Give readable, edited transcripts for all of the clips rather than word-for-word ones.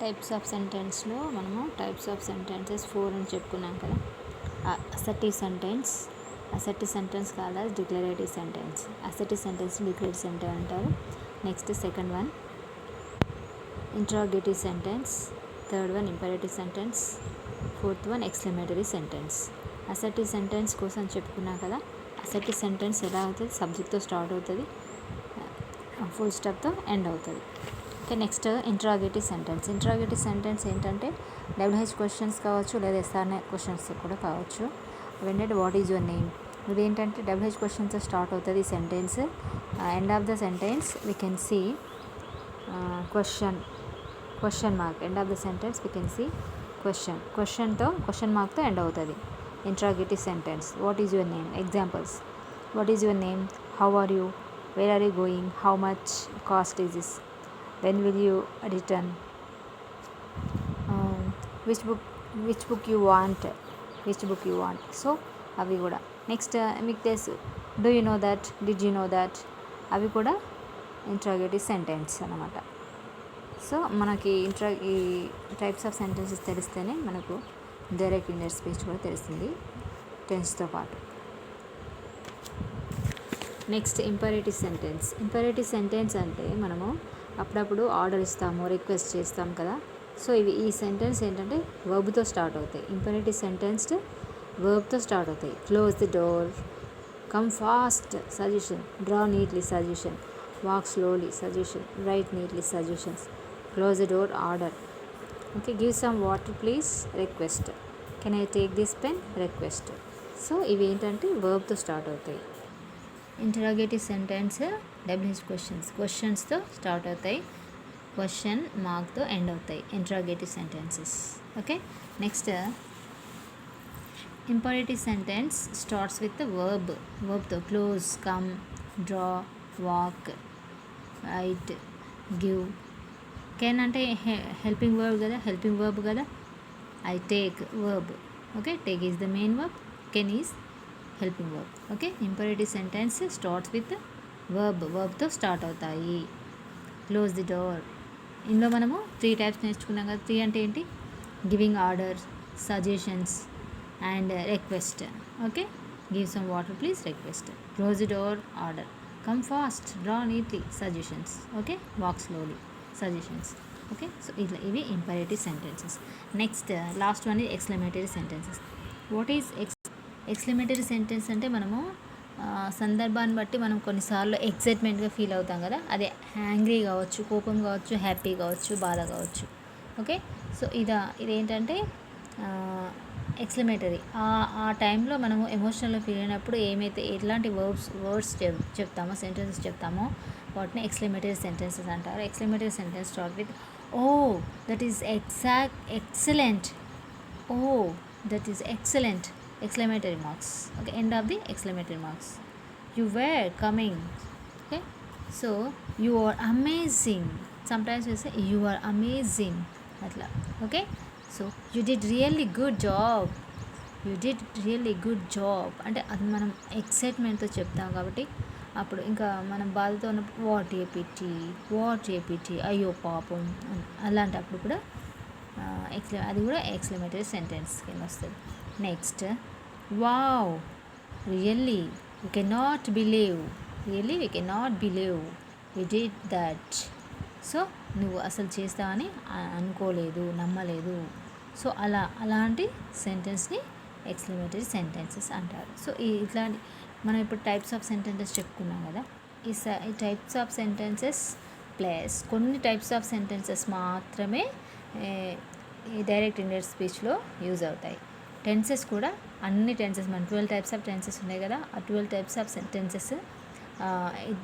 Types of సెంటెన్స్లో మనము types of sentences 4 అని చెప్పుకున్నాం కదా. అసర్టివ్ సెంటెన్స్, అసర్టివ్ సెంటెన్స్ కాదా declarative sentence. Assertive sentence declarative sentence అంటారు. Next second one interrogative sentence, third one imperative sentence, fourth one exclamatory sentence. Assertive sentence కోసం చెప్పుకున్నాం కదా. Assertive sentence ఎలా అవుతుంది, సబ్జెక్ట్తో స్టార్ట్ అవుతుంది, ఫుల్ స్టాప్తో ఎండ్ అవుతుంది. Okay, next interrogative sentence. Interrogative sentence ఏంటంటే డబ్ల్యూహెచ్ క్వశ్చన్స్ కావచ్చు లేదా ఎస్ఆర్ఏ క్వశ్చన్స్ కూడా కావచ్చు. ఏంటంటే వాట్ ఈజ్ యువర్ నేమ్, ఇది ఏంటంటే డబ్ల్యూహెచ్ క్వశ్చన్స్ స్టార్ట్ అవుతుంది sentence. End of the sentence we can see question mark. End of the sentence we can see question మార్క్తో ఎండ్ అవుతుంది interrogative sentence. What is your name, examples. What is your name, how are you, where are you going, how much cost is this, when will you return, which book you want, so అవి కూడా. Next మీకు తెలుసు do you know that, did you know that, అవి కూడా interrogative sentence అన్నమాట. So మనకి ఈ types of sentences తెలిస్తేనే మనకు డైరెక్ట్ ఇండైరెక్ట్ స్పీచ్ కూడా తెలుస్తుంది టెన్స్తో పాటు. Next imperative sentence. Imperative sentence అంటే మనము అప్పుడప్పుడు ఆర్డర్ ఇస్తాము, రిక్వెస్ట్ చేస్తాం కదా. సో ఈ సెంటెన్స్ ఏంటంటే వర్బ్తో స్టార్ట్ అవుతాయి. ఇంపరేటివ్ సెంటెన్స్ వర్బ్తో స్టార్ట్ అవుతాయి. Close the door, come fast, suggestion, draw neatly, suggestion, walk slowly, suggestion, write neatly, suggestions, close the door, order. Okay, give some water please, request, can I take this pen, request. So ఇవి ఏంటంటే వర్బ్తో start అవుతాయి. Interrogative sentence WH క్వశ్చన్స్తో start అవుతాయి, question మార్క్తో end అవుతాయి interrogative sentences. Okay, next imperative sentence starts with వర్బ్తో close, come, draw, walk, write, give. Can అంటే హెల్పింగ్ వర్బ్ కదా. I take verb. Okay, take is the main verb, can is helping verb. Okay, imperative sentence starts with వర్బ్తో start అవుతాయి. Close the door, ఇందులో మనము 3 types నేర్చుకున్నాం కదా. 3 అంటే ఏంటి, giving order, suggestions and request. Okay, give some water please, request, close the door, order, come fast, draw neatly, suggestions, okay, walk slowly, suggestions. Okay, so ఇవి imperative sentences. Next last one is exclamatory sentences. What is exclamatory sentence అంటే మనము సందర్భాన్ని బట్టి మనం కొన్నిసార్లు ఎక్సైట్మెంట్గా feel అవుతాం కదా. అదే యాంగ్రీ కావచ్చు, కోపం కావచ్చు, హ్యాపీ కావచ్చు, బాధ కావచ్చు. ఓకే, సో ఇదేంటంటే ఎక్స్క్లమేటరీ. ఆ టైంలో మనము ఎమోషనల్గా ఫీల్ అయినప్పుడు ఎట్లాంటి వర్డ్స్ చెప్తామో, సెంటెన్సెస్ చెప్తామో వాటిని ఎక్స్క్లమేటరీ సెంటెన్సెస్ అంటారు. Exclamatory sentence start with oh that is excellent, oh that is excellent, exclamatory marks. Okay, end of the exclamatory marks. You were coming. Okay, so you are amazing. Sometimes we say you are amazing atla. Okay, so you did really good job, అంటే అది మనం ఎక్సైట్మెంట్తో చెప్తాం కాబట్టి. అప్పుడు ఇంకా మనం బాధతో ఉన్నప్పుడు వాట్ ఏ పిటీ, అయ్యో పాపం, అలాంటప్పుడు కూడా అది కూడా ఎక్స్క్లమేటరీ సెంటెన్స్ కింద వస్తుంది. Next wow, really, we cannot believe, we did that. So నువ్వు అసలు చేస్తావని అనుకోలేదు, నమ్మలేదు. సో అలాంటి సెంటెన్స్ని ఎక్స్క్లమేటరీ సెంటెన్సెస్ అంటారు. సో ఇట్లాంటి మనం ఇప్పుడు టైప్స్ ఆఫ్ సెంటెన్సెస్ చెప్పుకున్నాం కదా. ఈ టైప్స్ ఆఫ్ సెంటెన్సెస్ ప్లస్ కొన్ని టైప్స్ ఆఫ్ సెంటెన్సెస్ మాత్రమే డైరెక్ట్ ఇండైరెక్ట్ స్పీచ్లో యూజ్ అవుతాయి. టెన్సెస్ కూడా అన్ని టెన్సెస్, మన 12 టైప్స్ ఆఫ్ టెన్సెస్ ఉన్నాయి కదా. ఆ 12 types of sentences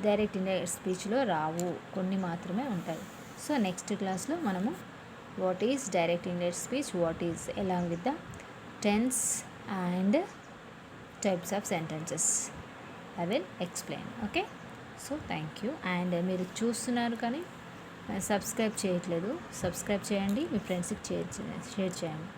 direct indirect స్పీచ్లో రావు, కొన్ని మాత్రమే ఉంటాయి. సో నెక్స్ట్ క్లాస్లో మనము what is direct indirect speech, what is along with the tense and types of sentences I will explain. Okay, so thank you. And మీరు చూస్తున్నారు కానీ సబ్స్క్రైబ్ చేయట్లేదు, సబ్స్క్రైబ్ చేయండి, మీ ఫ్రెండ్స్కి షేర్ చేయండి.